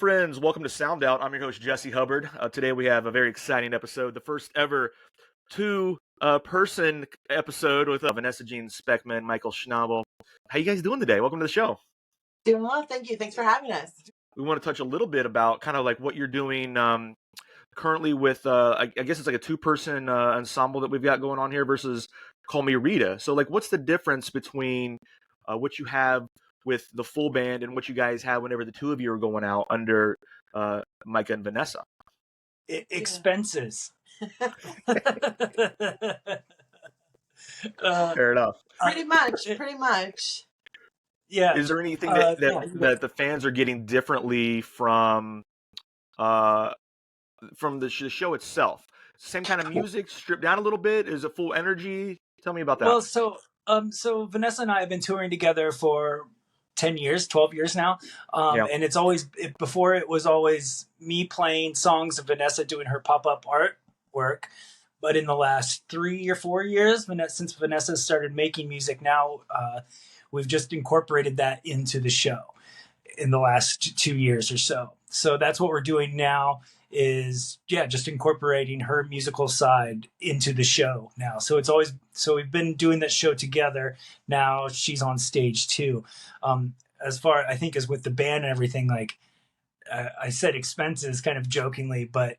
friends? Welcome to Sound Out. I'm your host, Jesse Hubbard. Today we have a very exciting episode, the first ever two-person episode with Vanessa Jean Speckman, Micah Schnabel. How you guys doing today? Welcome to the show. Doing well, thank you. Thanks for having us. We want to touch a little bit about kind of like what you're doing currently with, I guess it's like a two-person ensemble that we've got going on here versus Call Me Rita. So like what's the difference between what you have with the full band and what you guys have whenever the two of you are going out under Micah and Vanessa? Expenses. Fair enough. Pretty much. Yeah. Is there anything that the fans are getting differently from the show itself? Same kind of music, stripped down a little bit? Is it full energy? Tell me about that. Well, so Vanessa and I have been touring together for 10 years, 12 years now. And it's always, before it was always me playing songs and Vanessa doing her pop-up artwork. But in the last 3 or 4 years, since Vanessa started making music now, we've just incorporated that into the show in the last 2 years or so. So that's what we're doing now is, just incorporating her musical side into the show now. So we've been doing that show together. Now she's on stage too. As far, I think, as with the band and everything, like I said expenses kind of jokingly, but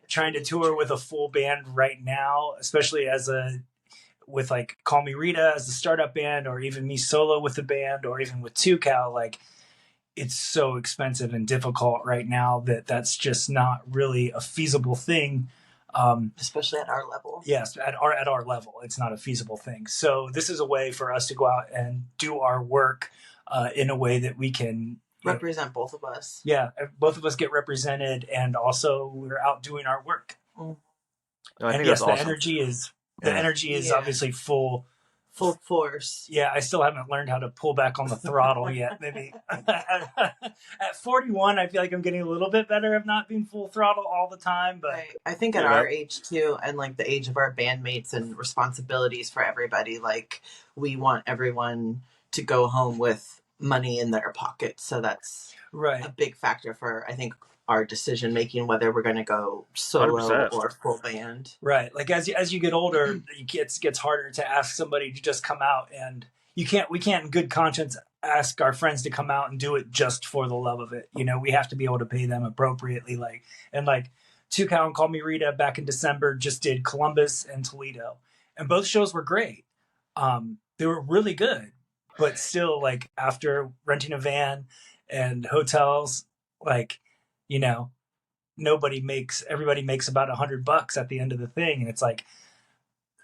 trying to tour with a full band right now, especially with like Call Me Rita as the startup band, or even me solo with the band, or even with 2Cal, like it's so expensive and difficult right now that's just not really a feasible thing. Especially at our level. Yes, at our level, it's not a feasible thing. So this is a way for us to go out and do our work in a way that we can represent both of us. Yeah, both of us get represented, and also we're out doing our work. No, I and think yes, that's awesome. The energy is obviously full force. Yeah, I still haven't learned how to pull back on the throttle yet. Maybe at 41, I feel like I'm getting a little bit better of not being full throttle all the time. But I think at our age too, and like the age of our bandmates and responsibilities for everybody, like we want everyone to go home with money in their pockets. So that's a big factor for, I think, our decision making, whether we're going to go solo 100%. or full band. Right. Like as you get older, it gets harder to ask somebody to just come out, and we can't in good conscience ask our friends to come out and do it just for the love of it. We have to be able to pay them appropriately. Like 2Cal and Call Me Rita back in December just did Columbus and Toledo, and both shows were great. They were really good, but still, like after renting a van and hotels, like, everybody makes about $100 at the end of the thing. And it's like,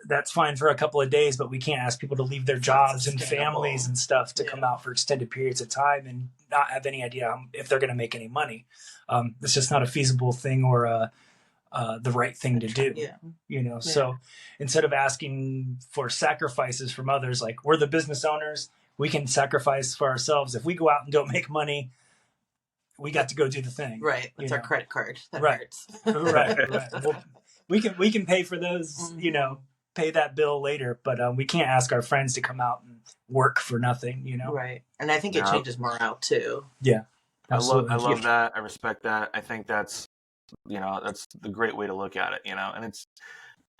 that's fine for a couple of days, but we can't ask people to leave their jobs and families and stuff to come out for extended periods of time and not have any idea if they're going to make any money. It's just not a feasible thing or the right thing to do, So instead of asking for sacrifices from others, like we're the business owners, we can sacrifice for ourselves. If we go out and don't make money, we got to go do the thing. Right. That's our credit card. That hurts. Right. Well, we can pay for those, pay that bill later, but we can't ask our friends to come out and work for nothing, Right. And I think it changes morale too. Yeah. I love that. I respect that. I think that's the great way to look at it, and it's,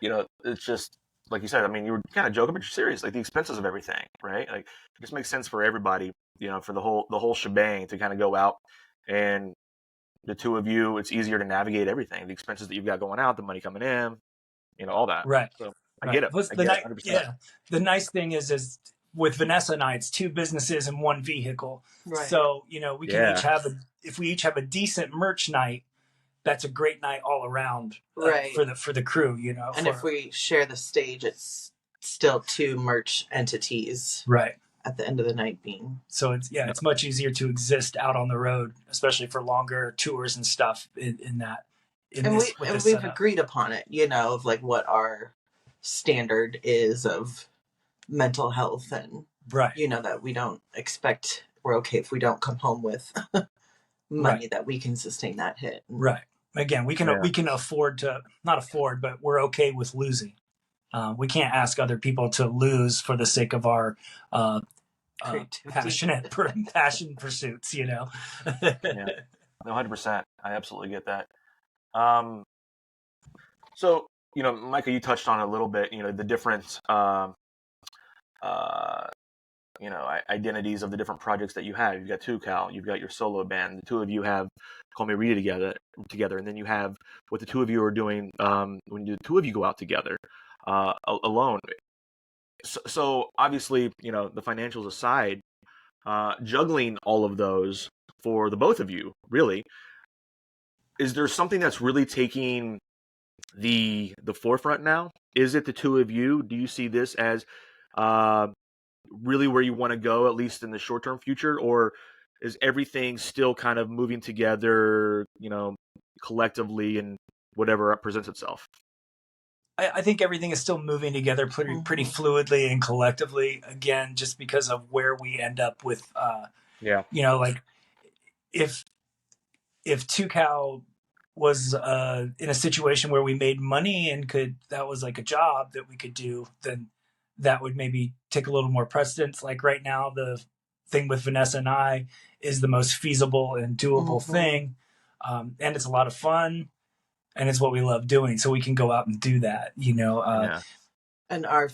it's just, like you said, I mean, you were kind of joking, but you're serious, like the expenses of everything, right? Like it just makes sense for everybody, for the whole shebang to kind of go out. And the two of you, it's easier to navigate everything, the expenses that you've got going out, the money coming in, all that. Right. So I get it. Plus, the nice thing is with Vanessa and I, it's two businesses in one vehicle. Right. So, we can if we each have a decent merch night, that's a great night all around for the crew, And if we share the stage, it's still two merch entities. Right. At the end of the night being. So it's much easier to exist out on the road, especially for longer tours and stuff in that. We've agreed upon it, of like what our standard is of mental health and, that we don't expect, we're okay if we don't come home with money that we can sustain that hit. Right. Again, we can afford to, not afford, but we're okay with losing. We can't ask other people to lose for the sake of our passion pursuits, Yeah. No, 100%. I absolutely get that. Um, so, Micah, you touched on it a little bit, the different, uh, identities of the different projects that you have. You've got Two Cal, you've got your solo band. The two of you have Call Me Rita together, and then you have what the two of you are doing when the two of you go out together alone. So obviously, the financials aside, juggling all of those for the both of you, really, is there something that's really taking the forefront now? Is it the two of you? Do you see this as uh, really where you want to go, at least in the short term future, or is everything still kind of moving together, collectively and whatever presents itself? I think everything is still moving together pretty fluidly and collectively. Again, just because of where we end up with, like if 2Cow was in a situation where we made money and that was like a job that we could do, then that would maybe take a little more precedence. Like right now, the thing with Vanessa and I is the most feasible and doable thing. And it's a lot of fun and it's what we love doing. So we can go out and do that, And our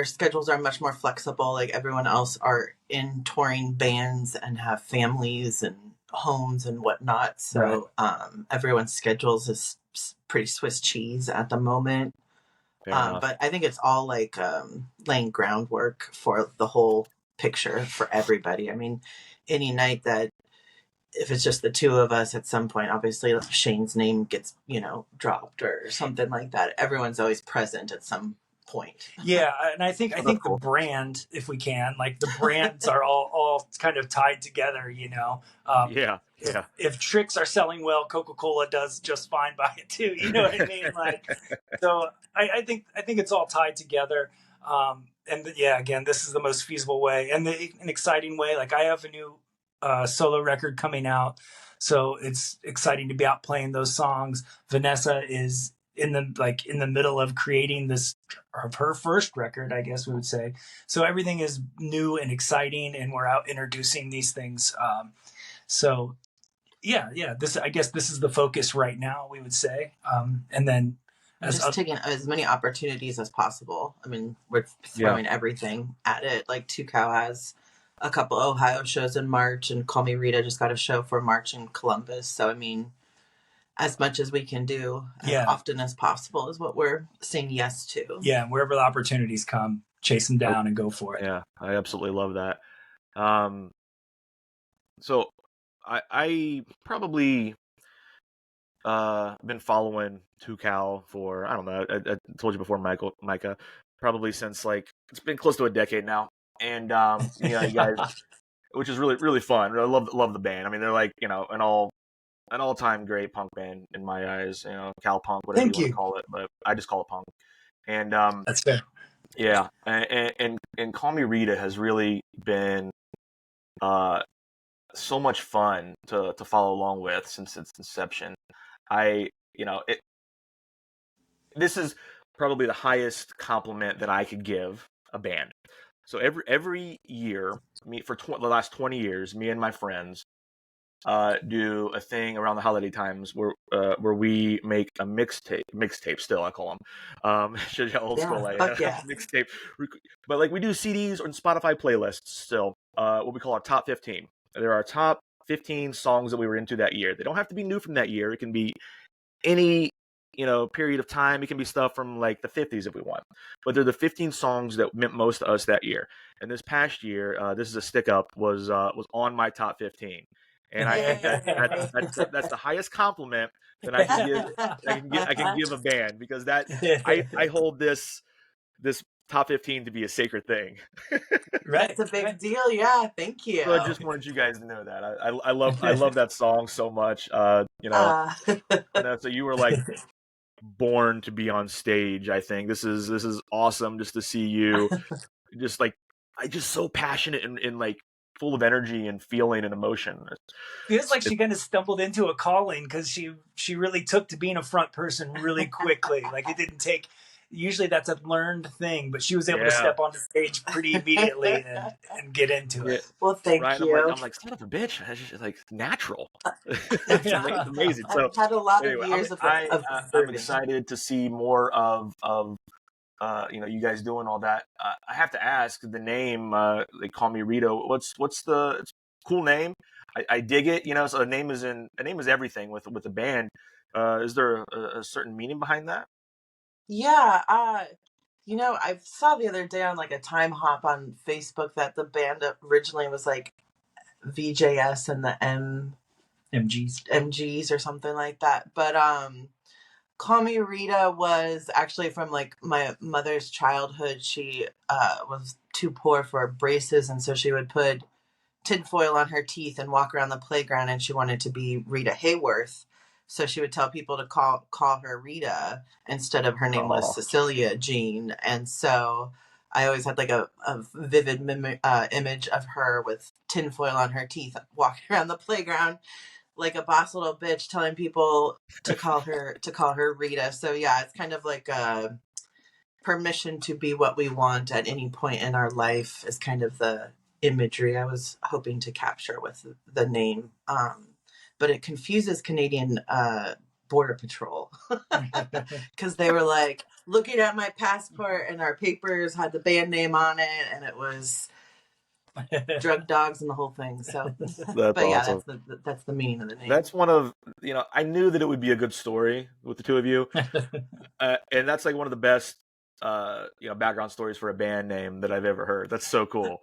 schedules are much more flexible. Like everyone else are in touring bands and have families and homes and whatnot. So everyone's schedules is pretty Swiss cheese at the moment. But I think it's all like laying groundwork for the whole picture for everybody. I mean, any night that if it's just the two of us at some point, obviously Shane's name gets, dropped or something like that. Everyone's always present at some point. Yeah, and I think the brand, if we can, like the brands are all kind of tied together, If tricks are selling well, Coca-Cola does just fine by it too. You know what I mean? Like, so I think it's all tied together. Again, this is the most feasible way and an exciting way. Like I have a new solo record coming out, so it's exciting to be out playing those songs. Vanessa is in the middle of creating her first record, I guess we would say. So everything is new and exciting, and we're out introducing these things. I guess this is the focus right now, we would say. And then just taking as many opportunities as possible. I mean, we're throwing everything at it. Like 2Cow has a couple Ohio shows in March, and Call Me Rita just got a show for March in Columbus. So, I mean, as much as we can do as often as possible is what we're saying yes to. Yeah, wherever the opportunities come, chase them down and go for it. Yeah, I absolutely love that. So I probably been following 2Cow for, I don't know, I told you before, Micah, probably since it's been close to a decade now. And you guys, which is really, really fun. I love the band. I mean, they're like, an all-time great punk band in my eyes, Cal punk, whatever you want to call it, but I just call it punk. And that's fair. Yeah, and Call Me Rita has really been so much fun to follow along with since its inception. This is probably the highest compliment that I could give a band. So every year, for the last 20 years, me and my friends do a thing around the holiday times where we make a mixtape still, I call them old school mixtape, but we do CDs or Spotify playlists still, what we call our top 15. There are top 15 songs that we were into that year. They don't have to be new from that year. It can be any period of time. It can be stuff from the 50s if we want, but they're the 15 songs that meant most to us that year. And this past year, this is a stick up, was on my top 15. And I think that's the highest compliment that I can give a band, because that I hold this top 15 to be a sacred thing. Right, it's a big deal. Yeah, thank you. So I just wanted you guys to know that I love that song so much. So you were born to be on stage. I think this is awesome just to see you, just so passionate and full of energy and feeling and emotion. Feels like she kind of stumbled into a calling, because she really took to being a front person really quickly. It didn't take usually that's a learned thing, but she was able to step onto stage pretty immediately and get into it. Well, thank you. I'm like, son of a bitch. It's just like natural. It's amazing. So I've had a lot anyway, of years I'm excited to see more of you guys doing all that. I have to ask the name. They call me Rita. What's the it's a cool name? I dig it. So a name is everything with the band. Is there a certain meaning behind that? Yeah. I saw the other day on like a time hop on Facebook that the band originally was like VJS and the MGs or something like that. But Call Me Rita was actually from like my mother's childhood. She was too poor for braces, and so she would put tinfoil on her teeth and walk around the playground, and she wanted to be Rita Hayworth. So she would tell people to call her Rita instead of her name was Cecilia Jean. And so I always had like a vivid image of her with tinfoil on her teeth walking around the playground like a boss little bitch telling people to call her Rita. So yeah, it's kind of like a permission to be what we want at any point in our life is kind of the imagery I was hoping to capture with the name. But it confuses Canadian Border Patrol because they were like looking at my passport and our papers had the band name on it and it was drug dogs and the whole thing. So, but awesome. Yeah, that's the meaning of the name. That's one of I knew that it would be a good story with the two of you, and that's like one of the best background stories for a band name that I've ever heard. That's so cool.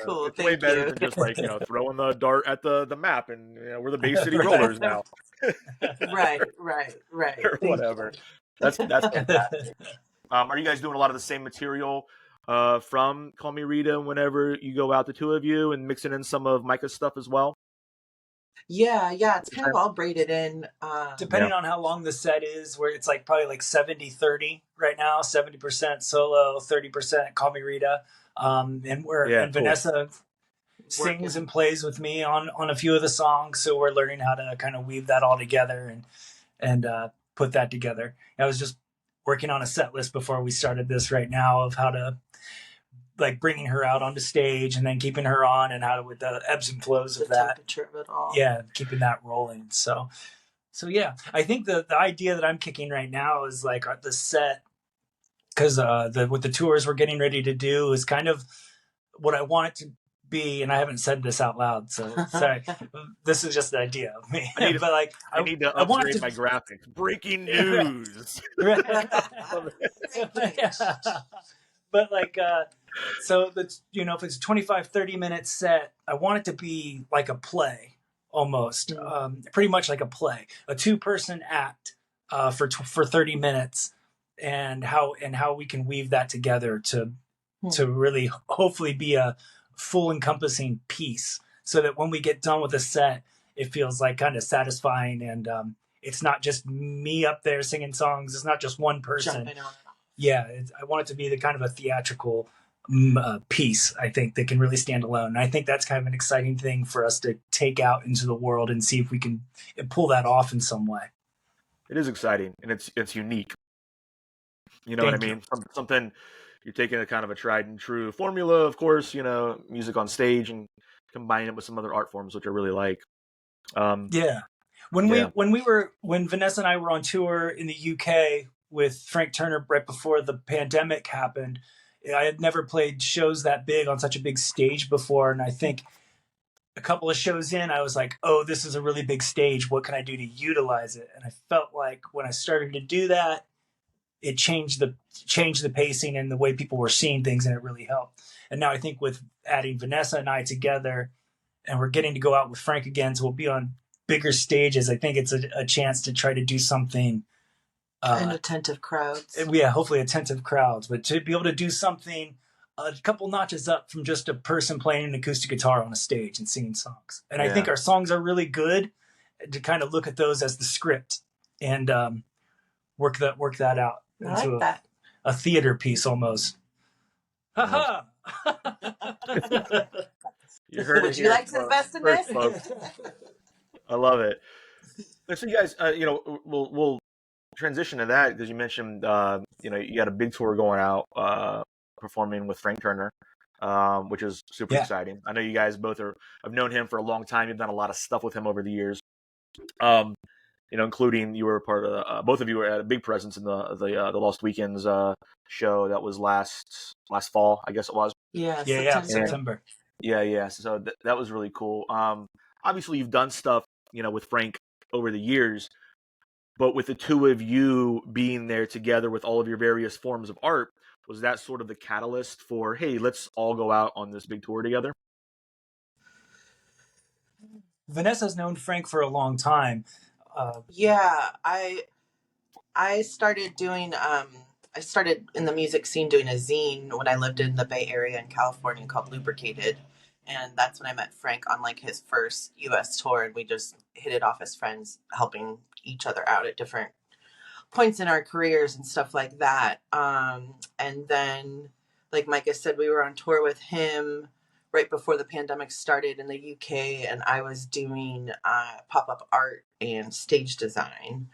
Cool. It's way better than just like throwing the dart at the map and we're the Bay City Rollers now. right. Or whatever. That's fantastic. Are you guys doing a lot of the same material from Call Me Rita whenever you go out, the two of you, and mixing in some of Micah's stuff as well? Yeah, it's kind of all braided in. Depending on how long the set is, where it's like probably like 70-30 right now, 70% solo, 30% Call Me Rita. And Vanessa sings and plays with me on a few of the songs, so we're learning how to kind of weave that all together and put that together. I was just working on a set list before we started this right now of how to like bringing her out onto stage and then keeping her on and how with the ebbs and flows of that. Temperature of it all. Yeah, keeping that rolling. So yeah, I think the idea that I'm kicking right now is like the set, because with the tours we're getting ready to do is kind of what I want it to be, and I haven't said this out loud, so sorry. This is just the idea of me. I need to upgrade my graphics. Breaking news. But like, so that's if it's a 25-30 minute set, I want it to be like a play almost, pretty much like a play, a 2-person act for 30 minutes, and how we can weave that together to really hopefully be a full encompassing piece, so that when we get done with a set, it feels like kind of satisfying, and it's not just me up there singing songs. It's not just one person. Yeah, I want it to be the kind of a theatrical piece, I think, that can really stand alone. And I think that's kind of an exciting thing for us to take out into the world and see if we can pull that off in some way. It is exciting, and it's unique. You know what I mean? Something you're taking a kind of a tried and true formula, of course, music on stage, and combining it with some other art forms, which I really like. When Vanessa and I were on tour in the UK with Frank Turner right before the pandemic happened, I had never played shows that big on such a big stage before. And I think a couple of shows in, I was like, oh, this is a really big stage. What can I do to utilize it? And I felt like when I started to do that, it changed the pacing and the way people were seeing things, and it really helped. And now I think with adding Vanessa and I together, and we're getting to go out with Frank again, so we'll be on bigger stages. I think it's a chance to try to do something. And attentive crowds. Yeah, hopefully attentive crowds. But to be able to do something a couple notches up from just a person playing an acoustic guitar on a stage and singing songs. And I think our songs are really good, to kind of look at those as the script and work that out into a theater piece almost. Ha ha! You heard Would you like to invest in this? I love it. So you guys, we'll transition to that, because you mentioned, you got a big tour going out, performing with Frank Turner, which is super exciting. I know you guys both I've known him for a long time. You've done a lot of stuff with him over the years. Including you were a part of both of you were at a big presence in the Lost Weekends show that was last fall, I guess it was. Yeah, September. Yeah. So that was really cool. Obviously you've done stuff, with Frank over the years, but with the two of you being there together with all of your various forms of art, was that sort of the catalyst for, hey, let's all go out on this big tour together? Vanessa's known Frank for a long time. I started doing I started in the music scene doing a zine when I lived in the Bay Area in California called Lubricated, and that's when I met Frank on like his first US tour, and we just hit it off as friends, helping each other out at different points in our careers and stuff like that. And then, like Micah said, we were on tour with him right before the pandemic started in the UK, and I was doing pop-up art and stage design.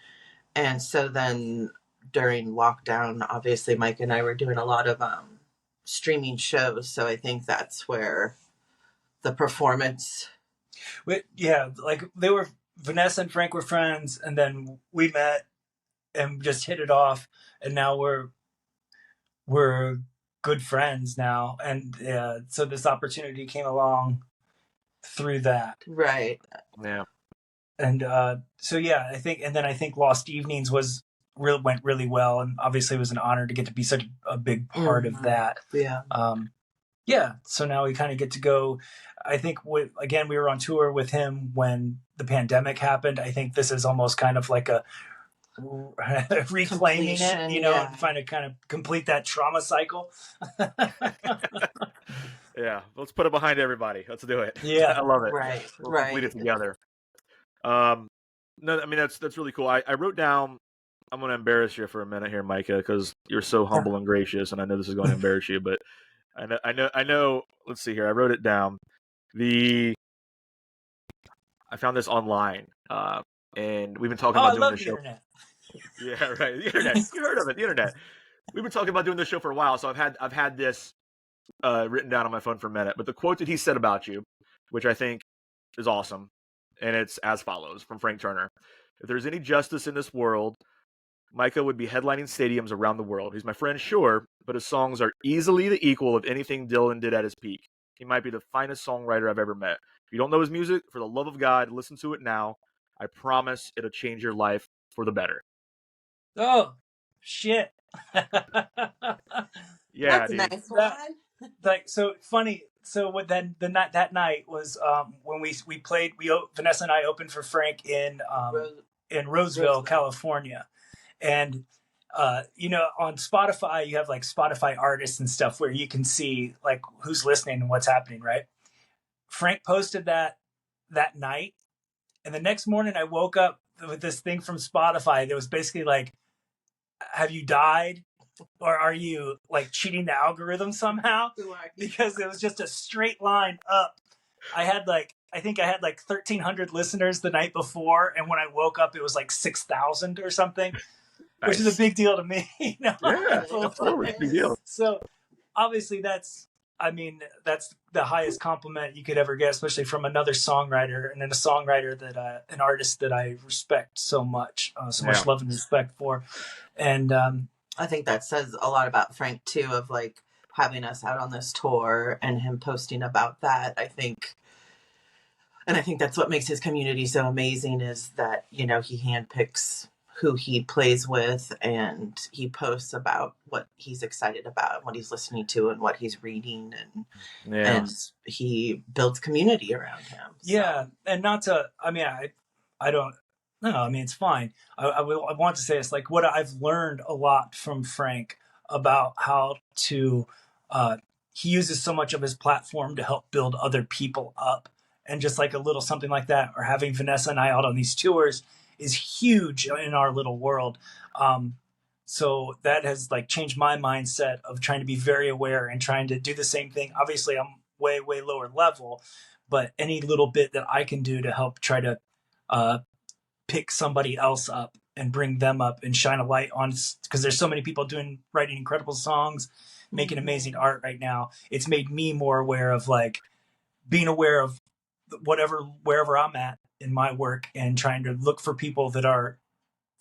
And so then during lockdown, obviously Mike and I were doing a lot of streaming shows. So I think that's where the performance. Like Vanessa and Frank were friends, and then we met and just hit it off, and now we're good friends now. And so this opportunity came along through that. Right. Yeah. And I think Lost Evenings went really well, and obviously it was an honor to get to be such a big part of that. Yeah. So now we kind of get to go. I think we were on tour with him when the pandemic happened. I think this is almost kind of like a reclaiming it, trying to kind of complete that trauma cycle. Yeah, let's put it behind everybody. Let's do it. Yeah, I love it. Right. We'll complete it together. No, I mean that's really cool. I wrote down. I'm going to embarrass you for a minute here, Micah, because you're so humble and gracious, and I know this is going to embarrass you, but I know. Let's see here. I wrote it down. I found this online, and we've been talking about doing this show. Internet. Yeah, right. The internet. You heard of it? The internet. We've been talking about doing this show for a while, so I've had this written down on my phone for a minute. But the quote that he said about you, which I think is awesome, and it's as follows from Frank Turner: "If there's any justice in this world, Micah would be headlining stadiums around the world. He's my friend, sure, but his songs are easily the equal of anything Dylan did at his peak. He might be the finest songwriter I've ever met. If you don't know his music, for the love of God, listen to it now. I promise it'll change your life for the better." Oh, shit. Yeah, that's dude. A nice one. So funny. So what that night was when we played. Vanessa and I opened for Frank in Roseville, California, and on Spotify you have like Spotify artists and stuff where you can see like who's listening and what's happening, right? Frank posted that night, and the next morning I woke up with this thing from Spotify that was basically like, have you died? Or are you like cheating the algorithm somehow? Because it was just a straight line up. I think I had like 1,300 listeners the night before, and when I woke up, it was like 6,000 or something, Nice. which is a big deal to me. Yeah, absolutely, big deal. So obviously that's the highest compliment you could ever get, especially from another songwriter, and then a songwriter that an artist that I respect so much, much love and respect for, and I think that says a lot about Frank too, of like having us out on this tour and him posting about that. I think that's what makes his community so amazing, is that, he handpicks who he plays with, and he posts about what he's excited about, what he's listening to, and what he's reading, and he builds community around him. So. Yeah, and not to, I don't. No, it's fine. I want to say it's like what I've learned a lot from Frank about how to, he uses so much of his platform to help build other people up. And just like a little something like that, or having Vanessa and I out on these tours is huge in our little world. So that has like changed my mindset of trying to be very aware and trying to do the same thing. Obviously I'm way, way lower level, but any little bit that I can do to help try to, pick somebody else up and bring them up and shine a light on, because there's so many people writing incredible songs, making amazing art right now. It's made me more aware of like being aware of wherever I'm at in my work, and trying to look for people that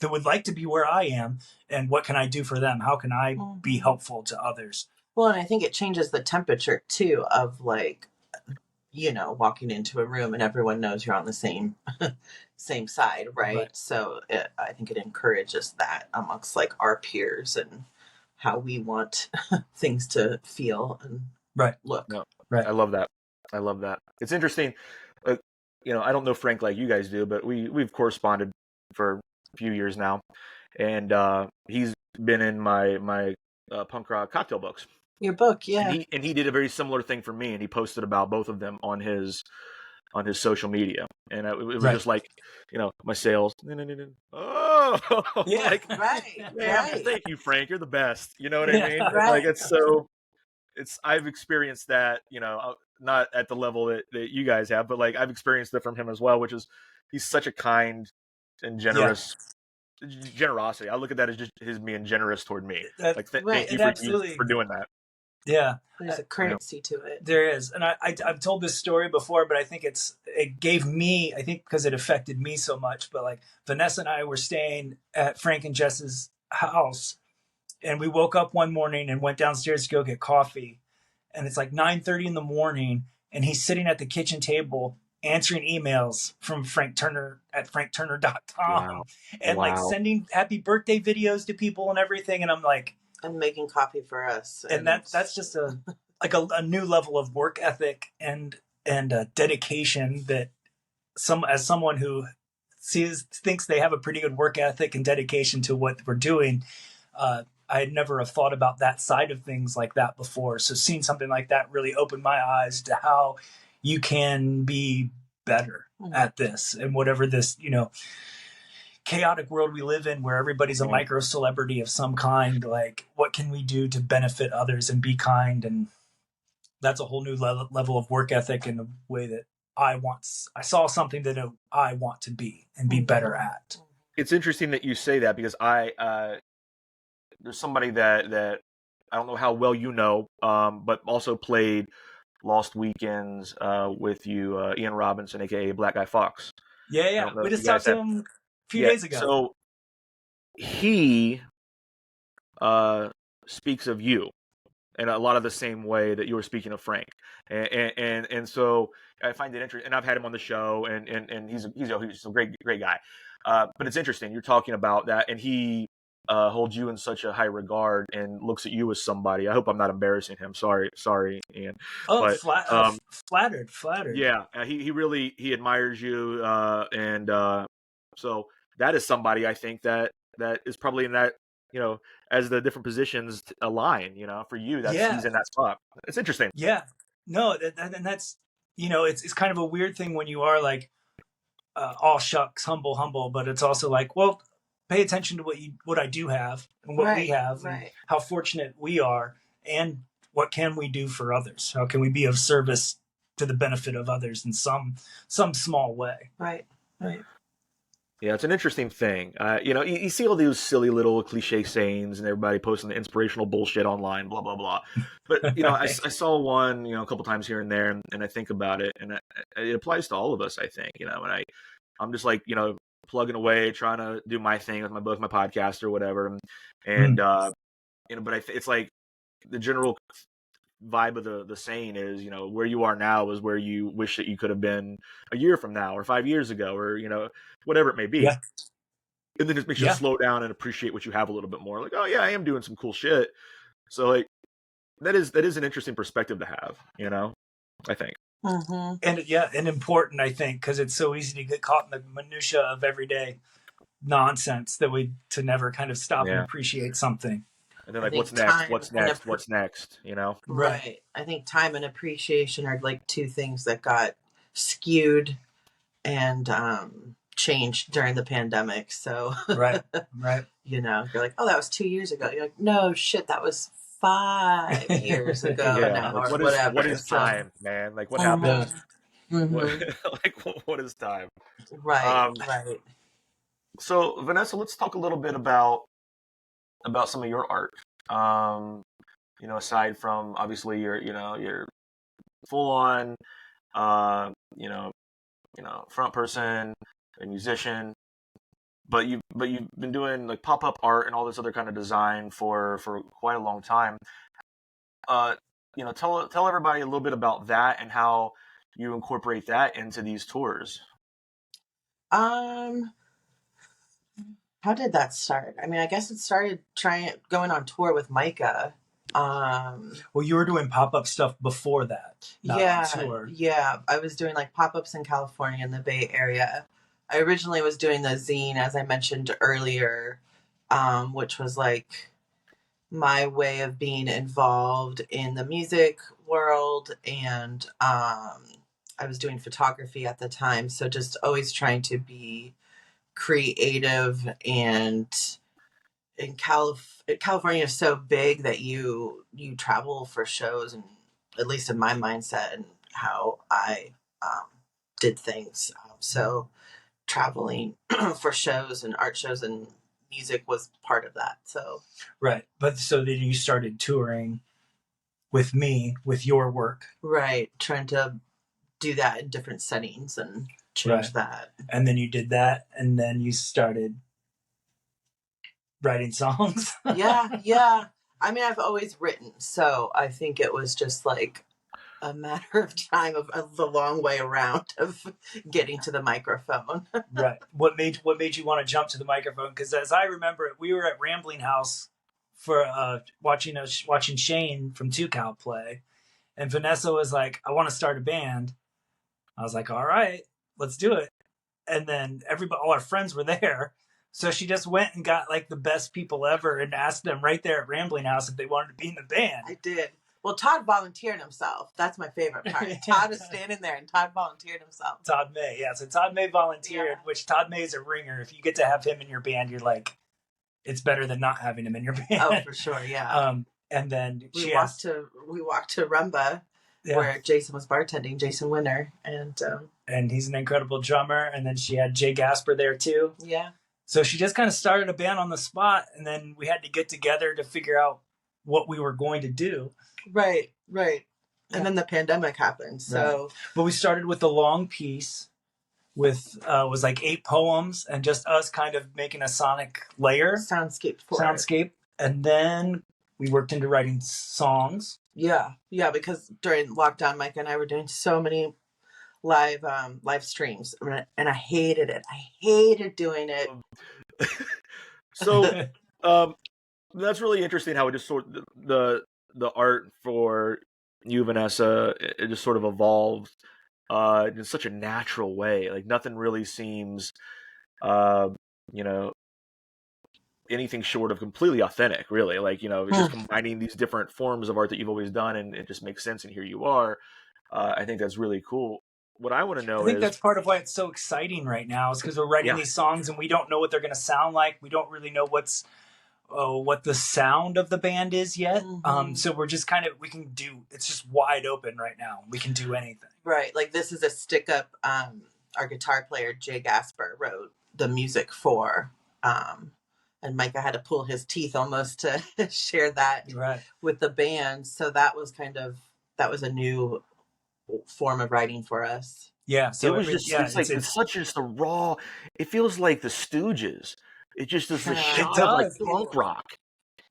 would like to be where I am, and what can I do for them? How can I be helpful to others? Well, and I think it changes the temperature too of like, you know, walking into a room and everyone knows you're on the same side, right? So I think it encourages that amongst like our peers and how we want things to feel and look. No, I love that. It's interesting. You know, I don't know Frank like you guys do, but we've corresponded for a few years now, and he's been in my punk rock cocktail books. Your book, yeah. And he did a very similar thing for me, and he posted about both of them on his social media, and it was just like, you know, my sales. Oh, yeah, like, right. Thank you, Frank. You're the best. You know what I mean? Right. Like I've experienced that, you know, not at the level that you guys have, but like I've experienced it from him as well, which is he's such a kind and generous. Generosity. I look at that as just his being generous toward me. Like thank you for doing that. Yeah, there's a currency to it. There is, and I've told this story before, but I think it gave me, I think because it affected me so much. But like Vanessa and I were staying at Frank and Jess's house, and we woke up one morning and went downstairs to go get coffee, and it's like 9:30 in the morning, and he's sitting at the kitchen table answering emails from Frank Turner at frankturner.com and like sending happy birthday videos to people and everything, and I'm like. And making coffee for us, and that's just a new level of work ethic and dedication that as someone who thinks they have a pretty good work ethic and dedication to what we're doing, I had never have thought about that side of things like that before. So seeing something like that really opened my eyes to how you can be better at this, and whatever this, you know, chaotic world we live in, where everybody's a micro celebrity of some kind. Like, what can we do to benefit others and be kind? And that's a whole new level of work ethic, and the way that I saw something that I want to be and be better at. It's interesting that you say that, because there's somebody that I don't know how well you know, but also played Lost Weekends with you, Ian Robinson, aka Black Guy Fox. Yeah. We just talked to him a few days ago. So he speaks of you in a lot of the same way that you were speaking of Frank, and so I find it interesting. And I've had him on the show, and he's a great guy. But it's interesting you're talking about that, and he holds you in such a high regard and looks at you as somebody. I hope I'm not embarrassing him. Sorry, Ian. Oh, but, flattered. Yeah, he admires you, and so that is somebody I think that is probably in that, you know, as the different positions align, you know, for you, he's in that spot. It's interesting. Yeah, no, and that's, you know, it's kind of a weird thing when you are like all shucks, humble, but it's also like, well, pay attention to what I do have and what we have, and how fortunate we are, and what can we do for others? How can we be of service to the benefit of others in some small way? Right. Yeah, it's an interesting thing. You know, you see all these silly little cliche sayings and everybody posting the inspirational bullshit online, blah, blah, blah. But, you know, I saw one, you know, a couple times here and there, and I think about it, and it applies to all of us, I think, you know, and I'm just like, you know, plugging away, trying to do my thing with my book, my podcast or whatever. And you know, but it's like the general vibe of the saying is, you know, where you are now is where you wish that you could have been a year from now or 5 years ago, or, you know, whatever it may be. Yeah. And then it makes you slow down and appreciate what you have a little bit more. Like, oh yeah, I am doing some cool shit. So like that is an interesting perspective to have, you know, I think. And important, I think, because it's so easy to get caught in the minutia of everyday nonsense to never kind of stop and appreciate something. And then like, what's next, you know? Right. I think time and appreciation are like two things that got skewed and changed during the pandemic. So, right. You know, you're like, oh, that was 2 years ago. You're like, no, shit, that was 5 years ago now, like, or whatever. What is time, man? Like, what happened? What is time? Right. So Vanessa, let's talk a little bit about some of your art. Aside from obviously your full on, uh, you know, front person, a musician, but you've been doing like pop up art and all this other kind of design for quite a long time. Uh, tell everybody a little bit about that and how you incorporate that into these tours. Um, how did that start? I mean, I guess it started going on tour with Micah. Well, you were doing pop-up stuff before that. Yeah. I was doing like pop-ups in California in the Bay Area. I originally was doing the zine, as I mentioned earlier, which was like my way of being involved in the music world, and I was doing photography at the time, so just always trying to be creative. And in California is so big that you travel for shows, and at least in my mindset and how I did things. So traveling for shows and art shows and music was part of that. So right, but so then you started touring with me with your work, right, trying to do that in different settings and change that. And then you did that, and then you started writing songs. yeah. I mean, I've always written, so I think it was just like a matter of time of the long way around of getting to the microphone. Right. What made you want to jump to the microphone? Because as I remember it, we were at Rambling House for watching Shane from 2Cal play, and Vanessa was like, "I want to start a band." I was like, "All right, let's do it." And then all our friends were there. So she just went and got like the best people ever and asked them right there at Rambling House if they wanted to be in the band. I did. Well, Todd volunteered himself. That's my favorite part. Todd was standing there and Todd volunteered himself. Todd May, yeah. So Todd May volunteered, which Todd May is a ringer. If you get to have him in your band, you're like, it's better than not having him in your band. Oh, for sure, yeah. And then we walked to Rumba, where Jason was bartending, Jason Winter, and he's an incredible drummer. And then she had Jay Gasper there too. Yeah. So she just kind of started a band on the spot, and then we had to get together to figure out what we were going to do. Right. And then the pandemic happened. So, but we started with a long piece with was like 8 poems and just us kind of making a sonic layer soundscape, and then we worked into writing songs. Yeah, because during lockdown, Micah and I were doing so many live streams, and I hated it. I hated doing it. So that's really interesting how it just sort of the art for you, Vanessa, it just sort of evolved in such a natural way. Like nothing really seems anything short of completely authentic, really. Like, just combining these different forms of art that you've always done, and it just makes sense, and here you are. I think that's really cool. What I want to know is... I think that's part of why it's so exciting right now, is because we're writing these songs and we don't know what they're going to sound like. We don't really know what the sound of the band is yet. Mm-hmm. So we're just it's just wide open right now. We can do anything. Right. Like this is a stick up. Our guitar player, Jay Gasper, wrote the music for, and Micah had to pull his teeth almost to share that with the band. So that was a new form of writing for us. Yeah. So it was it's such just a raw, it feels like the Stooges. It just is the shot of like folk rock.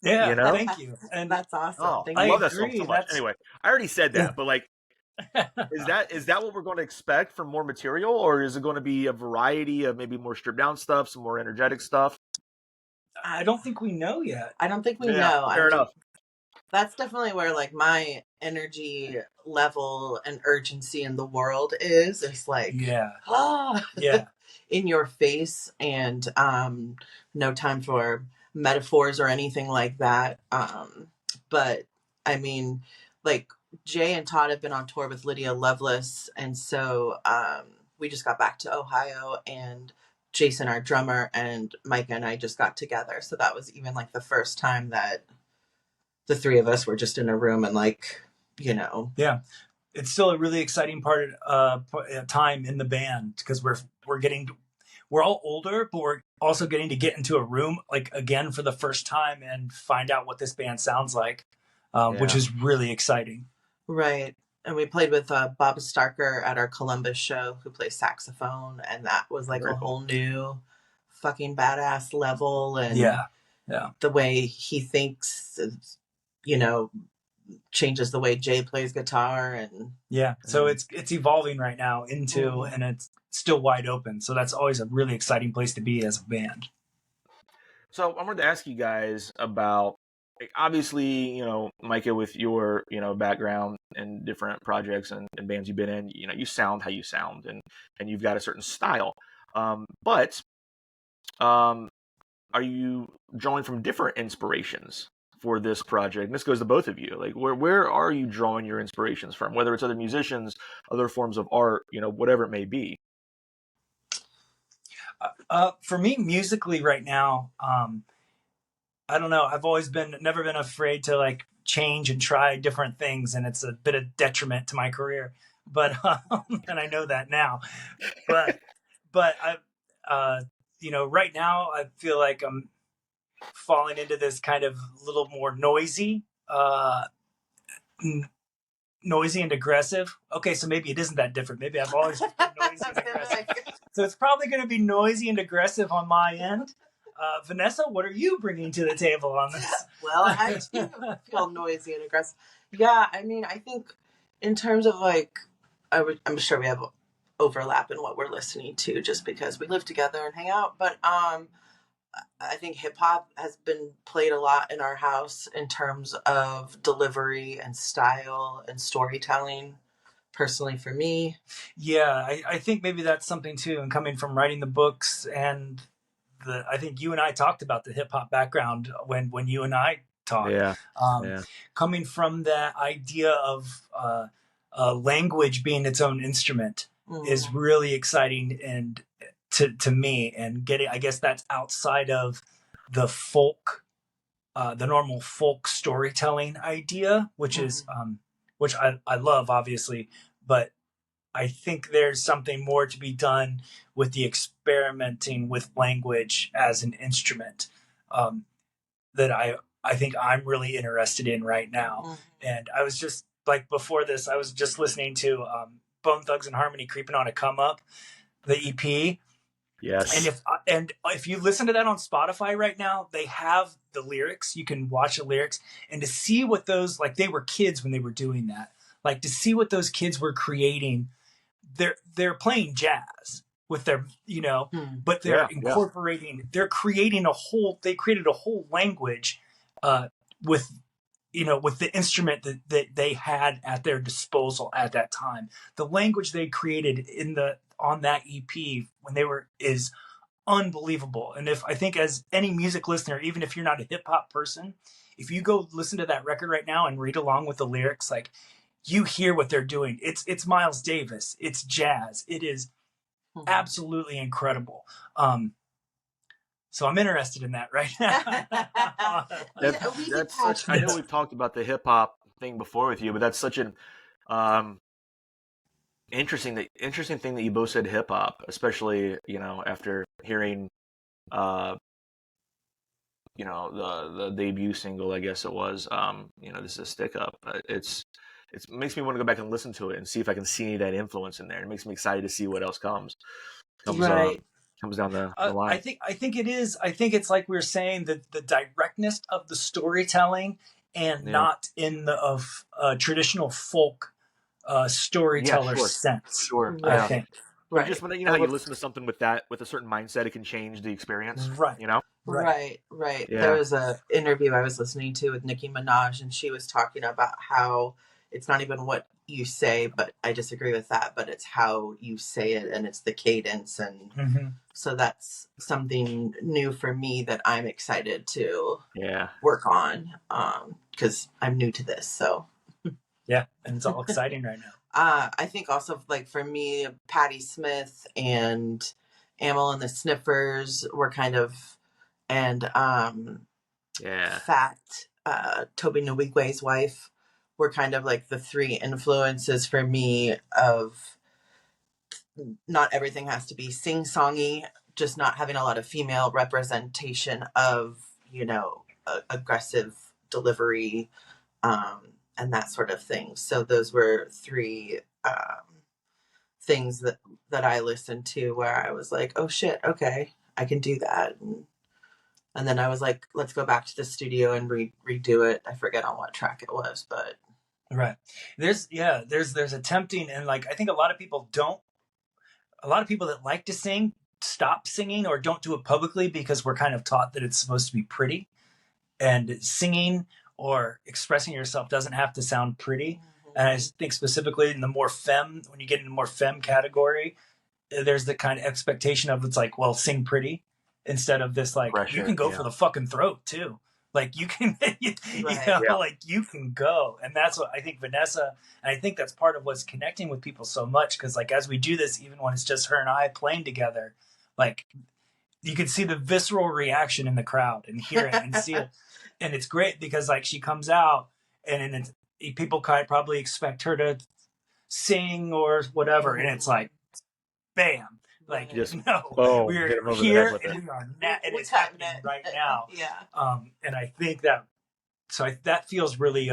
Yeah, thank you. And that's awesome. Oh, I love that song so much. Anyway, I already said that, but like, is that what we're going to expect from more material, or is it going to be a variety of maybe more stripped down stuff, some more energetic stuff? I don't think we know yet. I don't think we know. Fair enough. That's definitely where like my energy level and urgency in the world is. It's like, in your face, and no time for metaphors or anything like that. But I mean, like Jay and Todd have been on tour with Lydia Lovelace, and so we just got back to Ohio, and Jason, our drummer, and Micah and I just got together. So that was even like the first time that the three of us were just in a room and like, Yeah. It's still a really exciting time in the band, because we're all older, but we're also getting to get into a room like again for the first time and find out what this band sounds like, which is really exciting. Right. And we played with Bob Starker at our Columbus show, who plays saxophone, and that was like a whole new fucking badass level. And the way he thinks, you know, changes the way Jay plays guitar. And so it's evolving right now into, and it's still wide open. So that's always a really exciting place to be as a band. So I wanted to ask you guys about, obviously, you know, Micah, with your, you know, background and different projects and bands you've been in, you know, you sound how you sound, and you've got a certain style. But are you drawing from different inspirations for this project? And this goes to both of you. Like, where are you drawing your inspirations from? Whether it's other musicians, other forms of art, you know, whatever it may be. For me, musically right now, I don't know. I've always never been afraid to like change and try different things, and it's a bit of detriment to my career. But and I know that now. But I, you know, right now I feel like I'm falling into this kind of little more noisy and aggressive. Okay, so maybe it isn't that different. Maybe I've always been noisy and aggressive. So it's probably going to be noisy and aggressive on my end. Vanessa, what are you bringing to the table on this? Well, I too feel noisy and aggressive. Yeah, I mean, I think in terms of like, I'm sure we have overlap in what we're listening to just because we live together and hang out. But I think hip hop has been played a lot in our house in terms of delivery and style and storytelling. Personally, for me, I think maybe that's something too. And coming from writing the books, and I think you and I talked about the hip hop background when you and I talked. Coming from that idea of language being its own instrument is really exciting and to me, and getting, I guess that's outside of the folk, the normal folk storytelling idea, which is which I love, obviously, but I think there's something more to be done with the experimenting with language as an instrument that I think I'm really interested in right now. And I was just like, before this, I was just listening to Bone Thugs and Harmony, Creeping on a Come Up, the EP. Yes. And if you listen to that on Spotify right now, they have the lyrics. You can watch the lyrics, and to see what those, like, they were kids when they were doing that. Like, to see what those kids were creating. They're playing jazz with their, you know, but they're incorporating, they created a whole language with, you know, with the instrument that they had at their disposal at that time. The language they created on that EP is unbelievable. And I think as any music listener, even if you're not a hip hop person, if you go listen to that record right now and read along with the lyrics, like, you hear what they're doing. It's Miles Davis. It's jazz. It is absolutely incredible. So I'm interested in that right now. That's such, I know we've talked about the hip hop thing before with you, but that's such an interesting thing that you both said hip hop, especially, you know, after hearing you know, the debut single, I guess it was, you know, This Is a Stick Up. It makes me want to go back and listen to it and see if I can see any of that influence in there. It makes me excited to see what else comes down the line. I think it is. I think it's like we were saying, that the directness of the storytelling, and not in the traditional folk storyteller sense. Sure. I think. Right. Just when, you know, how you listen to something with a certain mindset, it can change the experience. Right. You know. Right. Yeah. There was a interview I was listening to with Nicki Minaj, and she was talking about how it's not even what you say, but I disagree with that, but it's how you say it, and it's the cadence. And so that's something new for me that I'm excited to work on, because I'm new to this. So and it's all exciting right now. I think also, like, for me, Patti Smith and Amyl and the Sniffers were kind of, and Fat, Toby Nwigwe's wife, were kind of like the three influences for me of not everything has to be sing-songy, just not having a lot of female representation of, aggressive delivery, and that sort of thing. So those were three things that I listened to where I was like, oh shit, okay, I can do that. And then I was like, let's go back to the studio and redo it. I forget on what track it was, but right. There's attempting, and like I think a lot of people that like to sing stop singing or don't do it publicly because we're kind of taught that it's supposed to be pretty, and singing or expressing yourself doesn't have to sound pretty. And I think specifically in the more when you get into more femme category, there's the kind of expectation of it's like, well, sing pretty, instead of this like pressure, you can go for the fucking throat too. Like you can, like you can go. And that's what I think Vanessa, and I think that's part of what's connecting with people so much. Cause like, as we do this, even when it's just her and I playing together, like you can see the visceral reaction in the crowd and hear it and see it. And it's great because like she comes out and people probably expect her to sing or whatever. And it's like, bam. Like, we're here and we are and it's happening right now. Yeah. And I think that feels really,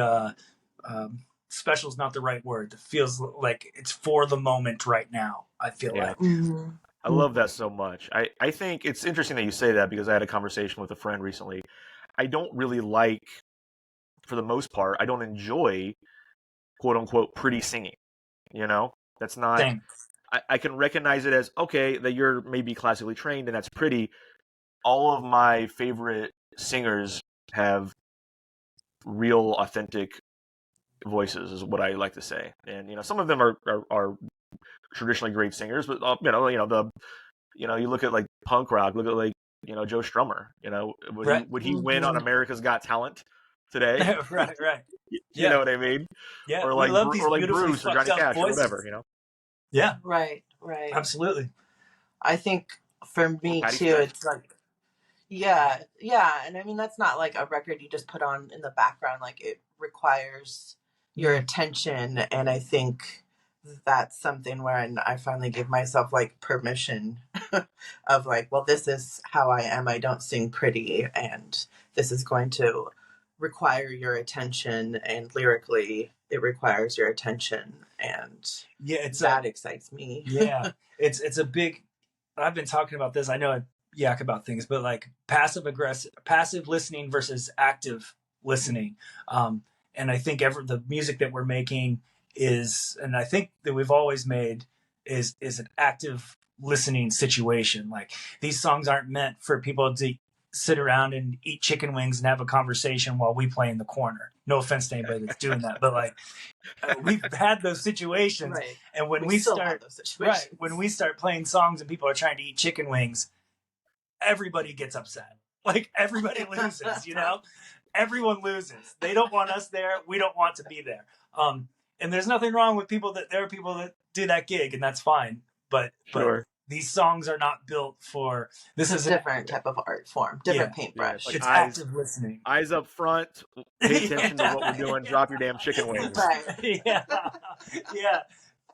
special is not the right word. It feels like it's for the moment right now. I feel like. Mm-hmm. I love that so much. I think it's interesting that you say that because I had a conversation with a friend recently. I don't really like, for the most part, I don't enjoy quote unquote pretty singing. That's not, Same. I can recognize it as, okay, that you're maybe classically trained and that's pretty. All of my favorite singers have real, authentic voices, is what I like to say. And some of them are traditionally great singers, but you look at like punk rock, look at like Joe Strummer. Would he win on America's Got Talent today? right. You know what I mean? Yeah. Or like Bruce or Johnny Cash or whatever. Yeah. Right. Absolutely. I think for me Patty too, Smith. it's like, yeah. And I mean, that's not like a record you just put on in the background. Like it requires your attention. And I think that's something where I finally give myself like permission of like, well, this is how I am. I don't sing pretty, and this is going to require your attention, and lyrically it requires your attention, and that excites me. Yeah. It's a big, I've been talking about this. I know I yak about things, but like passive listening versus active listening. And I think the music that we're making is, and I think that we've always made is an active listening situation. Like these songs aren't meant for people to sit around and eat chicken wings and have a conversation while we play in the corner. No offense to anybody that's doing that, but like we've had those situations. Right. And when when we start playing songs and people are trying to eat chicken wings, everybody gets upset. Like everybody loses, everyone loses. They don't want us there. We don't want to be there. And there's nothing wrong with there are people that do that gig, and that's fine. But these songs are not built for this. Is a different type of art form, different paintbrush. It's active listening. Eyes up front. Pay attention to what we're doing. Drop your damn chicken wings. Right. Yeah.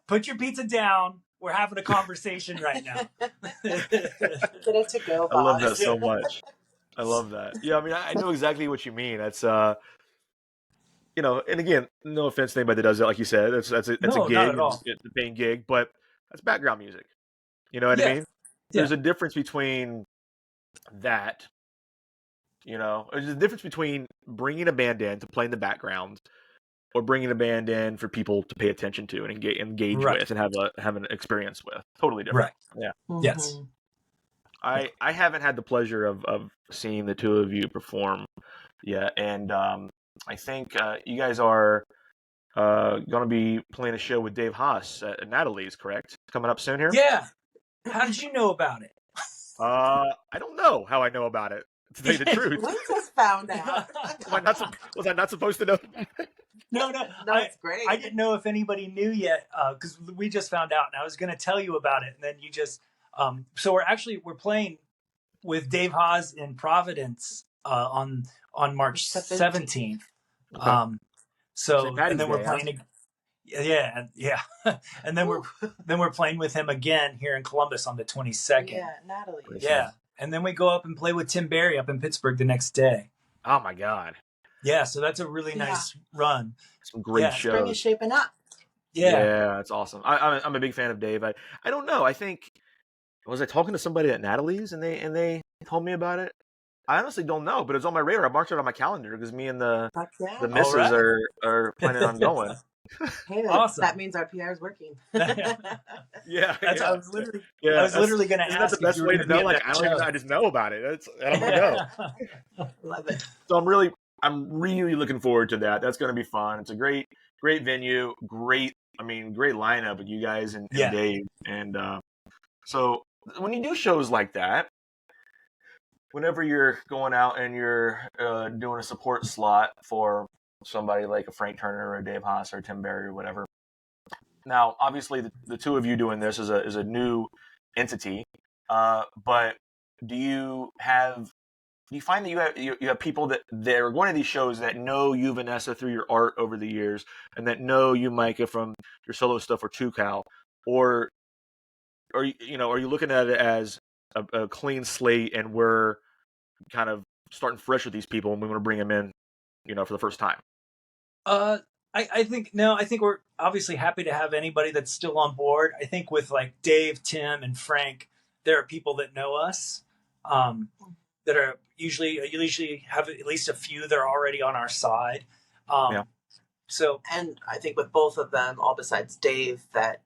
Put your pizza down. We're having a conversation right now. Get it to go. I love that so much. I love that. Yeah, I mean, I know exactly what you mean. That's and again, no offense to anybody that does it, like you said. It's a gig. Not at all. It's a paying gig, but that's background music. You know what I mean? There's a difference between that. There's a difference between bringing a band in to play in the background, or bringing a band in for people to pay attention to and engage with and have an experience with. Totally different. Right. Yeah. Mm-hmm. Yes. I haven't had the pleasure of seeing the two of you perform yet, and I think you guys are going to be playing a show with Dave Haas at Natalie's, correct? Coming up soon here? Yeah. How did you know about it? I don't know how I know about it, to tell you the truth. We just found out. Was I not supposed to know? No, it's great. I didn't know if anybody knew yet, because we just found out, and I was going to tell you about it, and then you just... so we're playing with Dave Haas in Providence on March 17th. Okay. And then we're playing. Yeah. And then we're playing with him again here in Columbus on the 22nd. Yeah, Natalie. Yeah, and then we go up and play with Tim Barry up in Pittsburgh the next day. Oh my God. Yeah, so that's a really nice run. Some great shows. Spring is shaping up. Yeah, that's awesome. I'm a big fan of Dave. I don't know. I think, was I talking to somebody at Natalie's and they told me about it? I honestly don't know, but it's on my radar. I marked it on my calendar because me and the missus are planning on going. Hey, awesome. That means our PR is working. Yeah, I was literally going to ask. That's the best way to know. Like, I just know about it. I'm gonna go. Love it. So I'm really looking forward to that. That's going to be fun. It's a great venue. Great lineup with you guys and Dave. And so when you do shows like that, whenever you're going out and you're doing a support slot for somebody like a Frank Turner or a Dave Haas or Tim Barry or whatever. Now, obviously, the two of you doing this is a new entity, but do you find that you have people that are going to these shows that know you, Vanessa, through your art over the years, and that know you, Micah, from your solo stuff or 2Cal, or are you looking at it as a clean slate and we're kind of starting fresh with these people and we want to bring them in, for the first time? I think we're obviously happy to have anybody that's still on board. I think with like Dave, Tim, and Frank, there are people that know us that are usually have at least a few that are already on our side. So, and I think with both of them, all besides Dave, that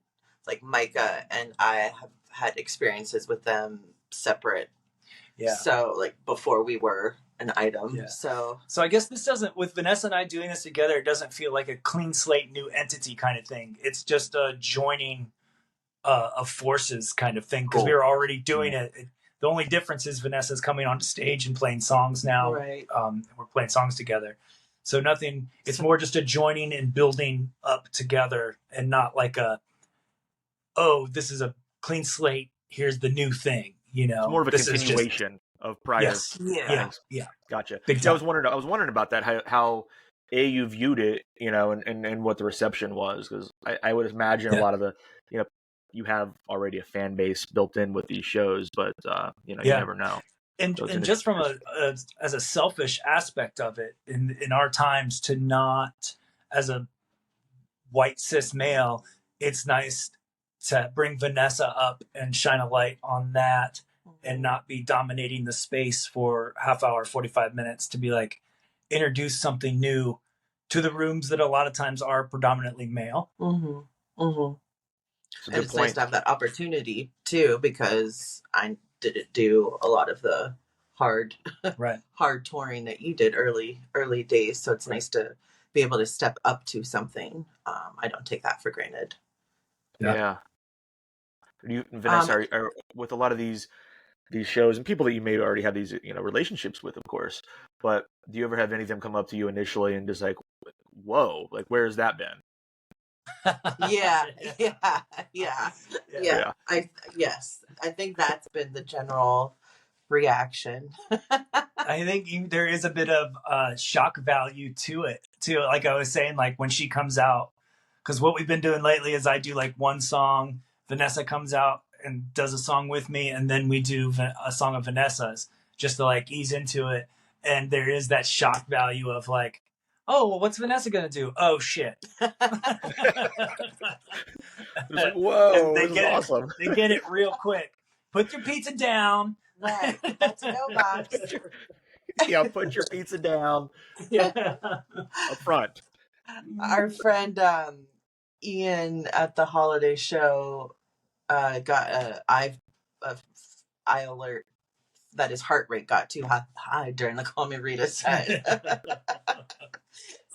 like Micah and I have had experiences with them separate. Yeah. So like before we were an item. Yeah. So I guess this doesn't, with Vanessa and I doing this together, it doesn't feel like a clean slate new entity kind of thing. It's just a joining of forces kind of thing because we were already doing it. The only difference is Vanessa's coming onto stage and playing songs now. Right. We're playing songs together. So nothing, it's more just a joining and building up together and not like this is a clean slate. Here's the new thing, It's more of a continuation of prior. Yes. Yeah. Gotcha. I was wondering about that, how you viewed it, and what the reception was, because I would imagine a lot of the, you have already a fan base built in with these shows, but you never know. And just from as a selfish aspect of it, in our times, to not, as a white cis male, it's nice to bring Vanessa up and shine a light on that and not be dominating the space for half hour, 45 minutes, to be like, introduce something new to the rooms that a lot of times are predominantly male. Mm-hmm. Mm-hmm. And it's nice to have that opportunity too, because I didn't do a lot of the hard touring that you did early days. So it's nice to be able to step up to something. I don't take that for granted. Yeah. You, Vanessa, are with a lot of these shows and people that you may already have these relationships with, of course, but do you ever have any of them come up to you initially and just like, whoa, like where's that been? Yeah. I think that's been the general reaction. I think there is a bit of shock value to it too. Like I was saying, like when she comes out, because what we've been doing lately is I do like one song, Vanessa comes out and does a song with me, and then we do a song of Vanessa's just to like ease into it. And there is that shock value of like, oh, well, what's Vanessa going to do? Oh, shit. It's like, whoa, they get awesome. They get it real quick. Put your pizza down. Right. Let's go, box. Put your pizza down. Up front. Our friend Ian at the holiday show got an eye alert that his heart rate got too high during the Call Me Rita set.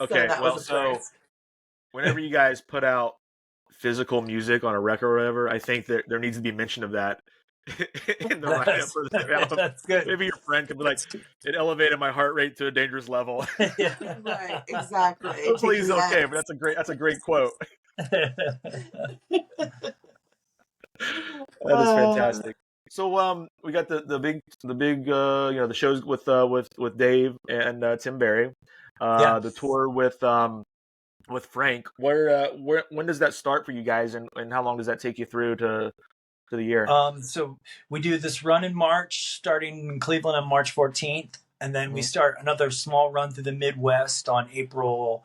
Okay, so whenever you guys put out physical music on a record or whatever, I think that there needs to be mention of that in the lineup for the album. That's good. Maybe your friend could be like, it elevated my heart rate to a dangerous level. Right, exactly. Hopefully he's okay, but that's a great quote. That is fantastic. So we got the big the shows with Dave and Tim Barry, the tour with with Frank. When does that start for you guys, and how long does that take you through to the year? So we do this run in March, starting in Cleveland on March 14th, and then we start another small run through the Midwest on April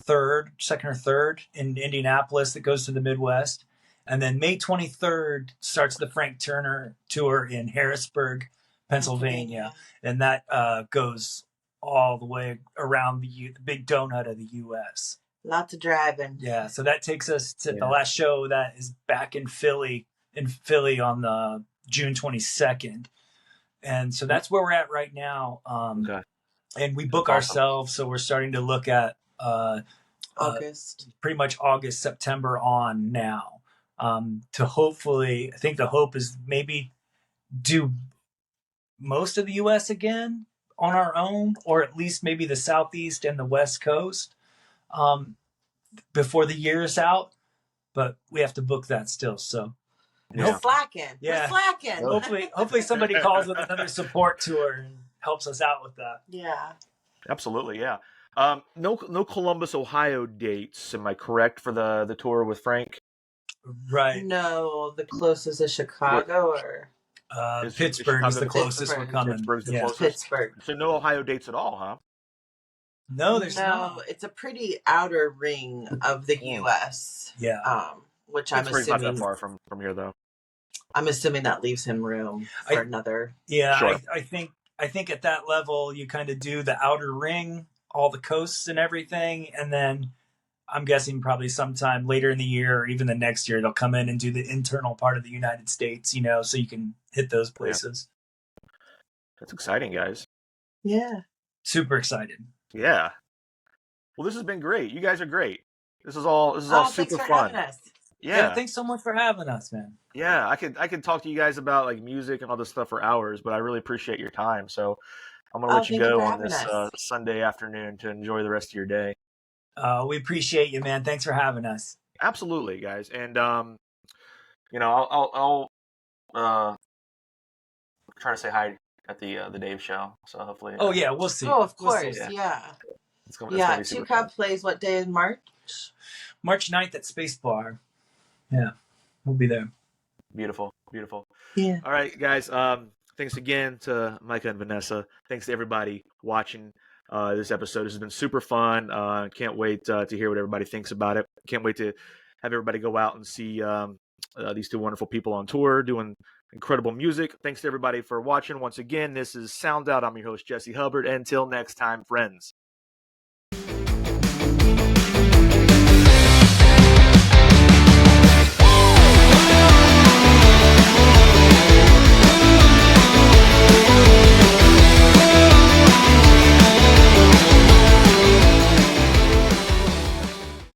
3rd, 2nd or 3rd in Indianapolis that goes to the Midwest. And then May 23rd starts the Frank Turner tour in Harrisburg, Pennsylvania. And that goes all the way around the big donut of the U.S. Lots of driving. Yeah, so that takes us to the last show that is back in Philly on the June 22nd. And so that's where we're at right now. And we book ourselves, so we're starting to look at August. Pretty much August, September on now. To hopefully, I think the hope is maybe do most of the U.S. again on our own, or at least maybe the Southeast and the West Coast before the year is out. But we have to book that still, so. We're slacking. Yeah. We're slacking. Hopefully somebody calls with another support tour and helps us out with that. Yeah. Absolutely, yeah. No Columbus, Ohio dates, am I correct, for the tour with Frank? Right. No, the closest is Chicago or Pittsburgh is the closest we're coming. Pittsburgh's the closest. Pittsburgh. So no Ohio dates at all, huh? No, there's no. It's a pretty outer ring of the U.S. Yeah. Which Pittsburgh's I'm assuming not that far from here, though. I'm assuming that leaves him room for another. Yeah, sure. I think at that level you kind of do the outer ring, all the coasts and everything, and then I'm guessing probably sometime later in the year or even the next year they'll come in and do the internal part of the United States, so you can hit those places. Yeah. That's exciting, guys. Yeah. Super excited. Yeah. Well, this has been great. You guys are great. This is all super fun. Yeah, thanks so much for having us, man. Yeah, I could talk to you guys about like music and all this stuff for hours, but I really appreciate your time. So I'm gonna let you go on this Sunday afternoon to enjoy the rest of your day. We appreciate you, man. Thanks for having us. Absolutely, guys. And I'll try to say hi at the Dave show. So hopefully. Oh yeah, we'll see. Oh, of course, we'll see. Yeah. It's gonna be Two Cup plays what day in March? March 9th at Space Bar. Yeah, we'll be there. Beautiful. Yeah. All right, guys. Thanks again to Micah and Vanessa. Thanks to everybody watching this episode. This has been super fun. Can't wait to hear what everybody thinks about it. Can't wait to have everybody go out and see these two wonderful people on tour doing incredible music. Thanks to everybody for watching. Once again, this is Sound Out. I'm your host, Jesse Hubbard. Until next time, friends.